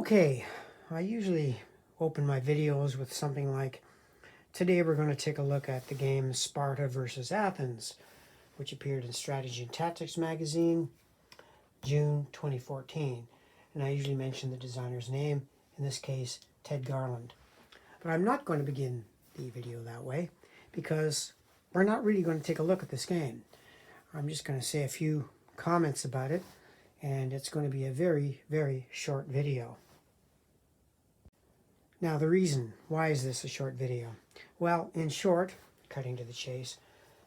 Okay, I usually open my videos with something like, today we're going to take a look at the game Sparta versus Athens, which appeared in Strategy and Tactics magazine, June 2014. And I usually mention the designer's name, in this case, Ted Garland. But I'm not going to begin the video that way, because we're not really going to take a look at this game. I'm just going to say a few comments about it, and it's going to be a very, very short video. Now, the reason, why is this a short video? Well, in short, cutting to the chase,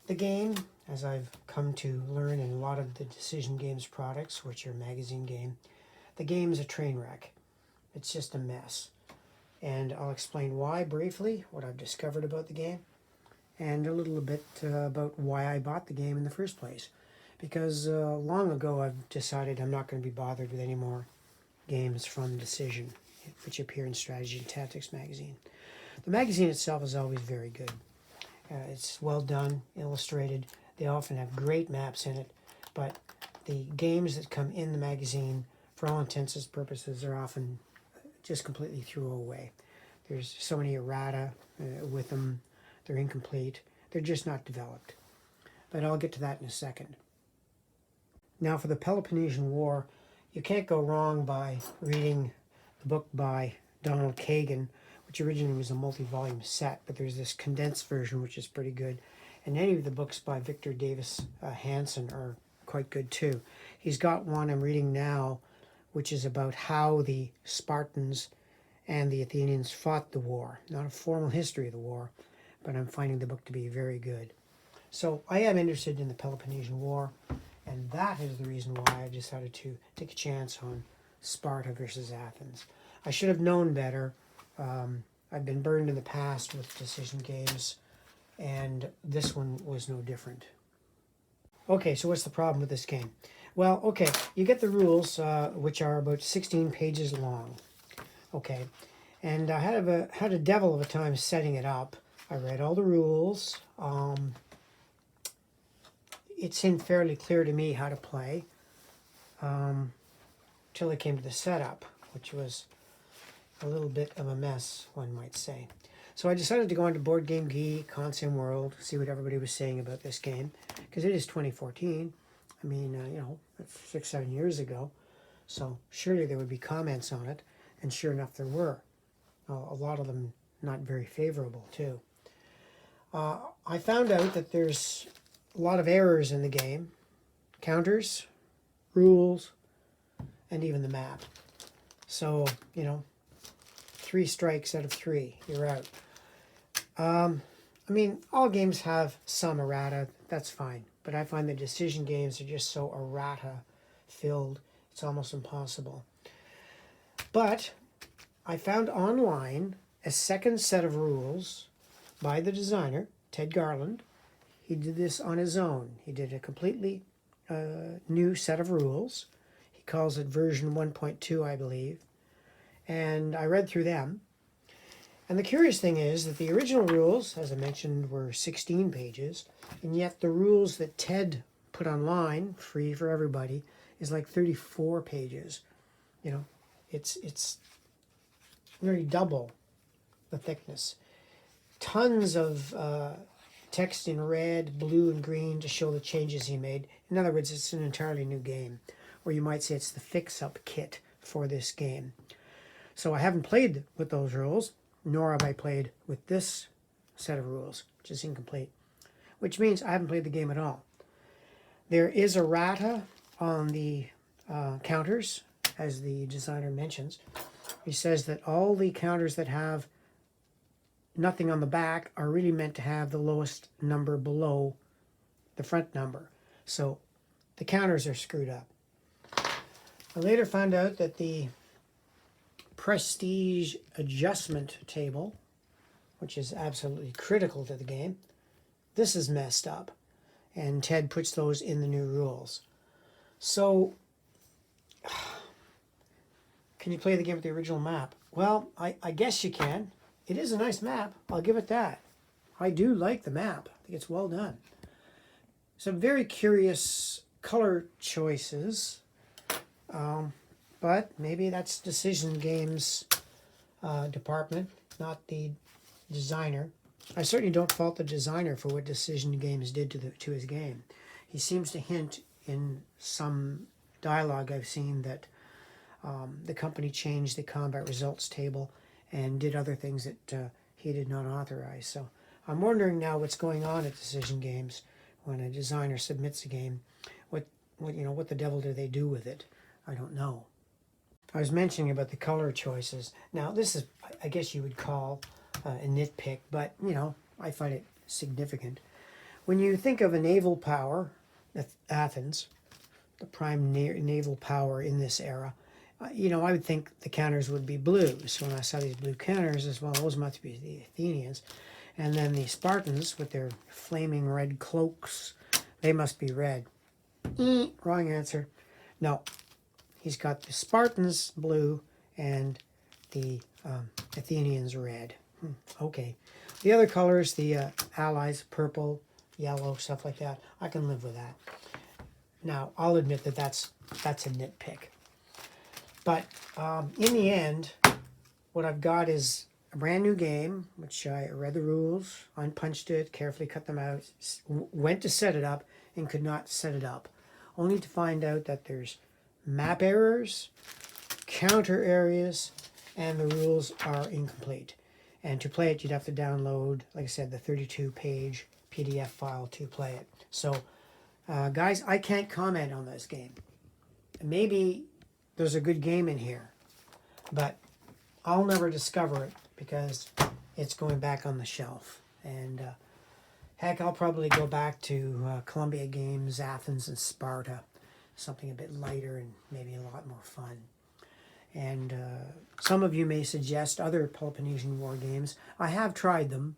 the game, as I've come to learn in a lot of the Decision Games products, which are magazine game, the game is a train wreck. It's just a mess. And I'll explain why briefly, what I've discovered about the game, and a little bit about why I bought the game in the first place. Because long ago I've decided I'm not going to be bothered with any more games from Decision, which appear in Strategy and Tactics magazine. The magazine itself is always very good. It's well done, illustrated. They often have great maps in it, but the games that come in the magazine, for all intents and purposes, are often just completely thrown away. There's so many errata with them. They're incomplete. They're just not developed. But I'll get to that in a second. Now, for the Peloponnesian War, you can't go wrong by reading the book by Donald Kagan, which originally was a multi-volume set, but there's this condensed version which is pretty good. And any of the books by Victor Davis Hanson are quite good too. He's got one I'm reading now, which is about how the Spartans and the Athenians fought the war. Not a formal history of the war, but I'm finding the book to be very good. So I am interested in the Peloponnesian War, and that is the reason why I decided to take a chance on Sparta versus Athens. I should have known better. I've been burned in the past with decision games, and this one was no different. Okay, so what's the problem with this game? Well, okay, you get the rules, which are about 16 pages long. Okay, and I had a devil of a time setting it up. I read all the rules. It seemed fairly clear to me how to play, till I came to the setup, which was a little bit of a mess, one might say. So I decided to go onto Board Game Geek, Consim World, see what everybody was saying about this game, because it is 2014. I mean, that's 6-7 years ago, so surely there would be comments on it, and sure enough there were. A lot of them not very favorable, too. I found out that there's a lot of errors in the game. Counters, rules, and even the map. So, 3 strikes out of 3, you're out. I mean, all games have some errata, that's fine. But I find the decision games are just so errata-filled, it's almost impossible. But I found online a second set of rules by the designer, Ted Garland. He did this on his own. He did a completely new set of rules. He calls it version 1.2, I believe. And I read through them. And the curious thing is that the original rules, as I mentioned, were 16 pages, and yet the rules that Ted put online, free for everybody, is like 34 pages. It's nearly double the thickness. Tons of text in red, blue, and green to show the changes he made. In other words, it's an entirely new game, or you might say it's the fix-up kit for this game. So I haven't played with those rules, nor have I played with this set of rules, which is incomplete, which means I haven't played the game at all. There is errata on the counters, as the designer mentions. He says that all the counters that have nothing on the back are really meant to have the lowest number below the front number. So the counters are screwed up. I later found out that the prestige adjustment table, which is absolutely critical to the game, this is messed up. And Ted puts those in the new rules. So, can you play the game with the original map? Well, I guess you can. It is a nice map. I'll give it that. I do like the map. I think it's well done. Some very curious color choices. but maybe that's Decision Games department, not the designer. I certainly don't fault the designer for what Decision Games did to his game. He seems to hint in some dialogue I've seen that the company changed the combat results table and did other things that he did not authorize. So I'm wondering now what's going on at Decision Games when a designer submits a game. What the devil do they do with it? I don't know. I was mentioning about the color choices. Now this is, I guess you would call a nitpick, but I find it significant. When you think of a naval power, Athens, the prime naval power in this era, I would think the counters would be blue. So when I saw these blue counters, as well, those must be the Athenians. And then the Spartans with their flaming red cloaks, they must be red. Wrong answer. No, he's got the Spartans blue and the Athenians red. Okay. The other colors, the allies, purple, yellow, stuff like that, I can live with that. Now, I'll admit that that's a nitpick. But in the end, what I've got is a brand new game, which I read the rules, unpunched it, carefully cut them out, went to set it up, and could not set it up. Only to find out that there's map errors, counter areas, and the rules are incomplete. And to play it, you'd have to download, like I said, the 32-page PDF file to play it. So, guys, I can't comment on this game. Maybe there's a good game in here, but I'll never discover it because it's going back on the shelf. And heck, I'll probably go back to Columbia Games, Athens, and Sparta. Something a bit lighter and maybe a lot more fun. And some of you may suggest other Peloponnesian War games. I have tried them.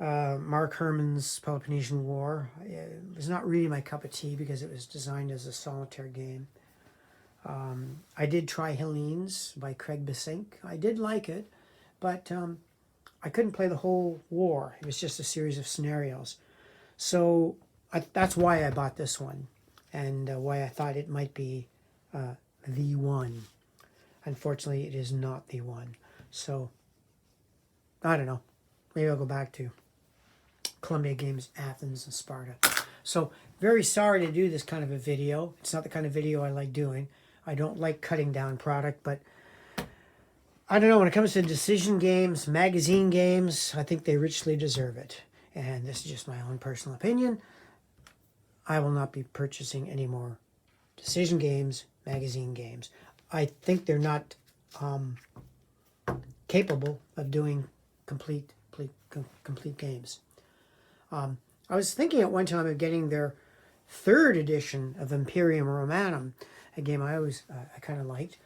Mark Herman's Peloponnesian War. It was not really my cup of tea because it was designed as a solitaire game. I did try Hellenes by Craig Besink. I did like it, but I couldn't play the whole war. It was just a series of scenarios. So that's why I bought this one, and why I thought it might be the one. Unfortunately, it is not the one. So, I don't know. Maybe I'll go back to Columbia Games, Athens, and Sparta. So, very sorry to do this kind of a video. It's not the kind of video I like doing. I don't like cutting down product, but I don't know. When it comes to decision games, magazine games, I think they richly deserve it. And this is just my own personal opinion. I will not be purchasing any more decision games, magazine games. I think they're not capable of doing complete games. I was thinking at one time of getting their 3rd edition of Imperium Romanum, a game I kind of liked.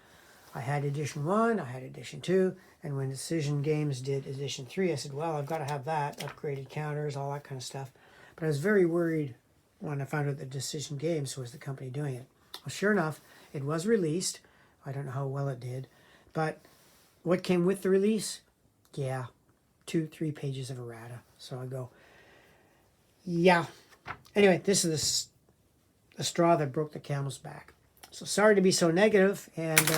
I had edition 1, I had edition 2, and when Decision Games did edition 3, I said, well, I've got to have that, upgraded counters, all that kind of stuff. But I was very worried when I found out that Decision Games was the company doing it. Well, sure enough, it was released. I don't know how well it did, but what came with the release? Yeah, 2-3 pages of errata. So I go, yeah. Anyway, this is the straw that broke the camel's back. So sorry to be so negative, and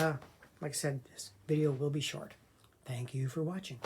like I said, this video will be short. Thank you for watching.